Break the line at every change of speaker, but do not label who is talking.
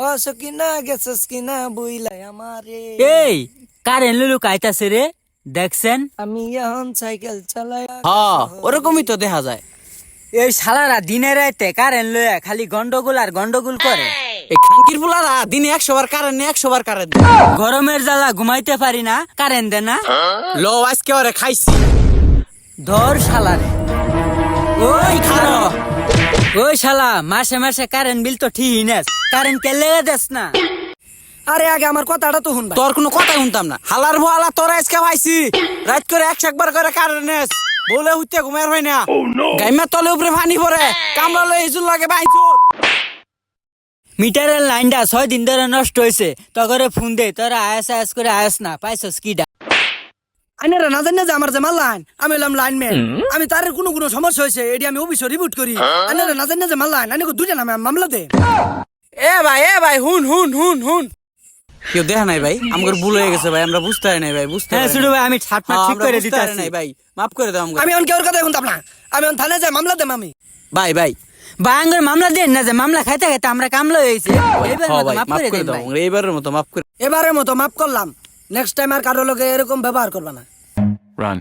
ও সকিনা গেছস কিনা বুইলাই আমারে।
এই কারেন্ট লুলু কাইতাছে রে, দেখছেন?
আমি এখন সাইকেল চালাই।
হ্যাঁ ওরকমই তো দেখা যায়।
এই শালারা দিনে রাইতে কারেন্ট লইয়া খালি গন্ডগোল আর গন্ডগোল করে।
এই খাঙ্কির ফুলারা দিনে 100 বার কারেন্ট নেই, 100 বার কারেন্ট।
গরমের জ্বালা ঘুমাইতে পারি না, কারেন্ট দে না।
লো আজকে ওরে খাইছি।
ধর শালারে। ওই খানো, ওই শালা মাসে মাসে কারেন্ট বিল তো ঠিকই নেস, কারেন্ট কে লেগে দেস না।
আরে আগে আমার কথাটা তো শুনবা।
তোর কোনো কথাই শুনতাম না। হালার ভোয়ালা তোরা আজকে খাইছি। রাত করে 100 বার করে কারেন্ট নেস, বলে উঠতে ঘুমের হয় না। গাইমা তলে উপরে পানি পড়ে, কামলা লই ইজুন লাগে বাইছো।
মিটারের লাইনটা 6 দিন ধরে নষ্ট হয়েছে, তগরে ফোন দে, তোরা আয়াস করে আয়াস না পাইছস কিডা।
আইনারা না জানি যে আমার যে মাল্লাইন, আমি হলাম লাইনম্যান। আমি তার কোনো সমস্যা হয়েছে এটি আমি অফিসে রিপোর্ট করি। আইনারা না জানি যে মাল্লাইন, আইনে দুইটা নামে মামলা দে।
এ ভাই হুন কেউ দেখা নাই ভাই, আমার ভুল হয়ে গেছে ভাই, আমরা বুঝতে পারি নাই ভাই, বুঝতে
হ্যাঁ
পারি
শুরু
নাই।
ভাই, আমি ছাটমাট
হ্যাঁ,
ঠিক
আমরা
করে
বুঝতে পারি
দিতেছি
নাই ভাই, মাফ করে দাও আমাকে।
আমি অন কেউর কথা শুনতাম না, আমি অন থানায় যাই মামলা দেম আমি।
ভাই
বাঙ্গর মামলা দেন না, যে মামলা খাইতে খাইতে আমরা কামলা হয়েছে। এইবার
হ্যাঁ
মতো
ভাই,
মাফ
মাফ
করে
করে
দেন
দাও
ভাই।
আমাকে, এইবারের মতো মাফ করে।
এবারের মতো মাফ করলাম, নেক্সট টাইম আর কারো লোকে এরকম ব্যবহার করবা না।
Run.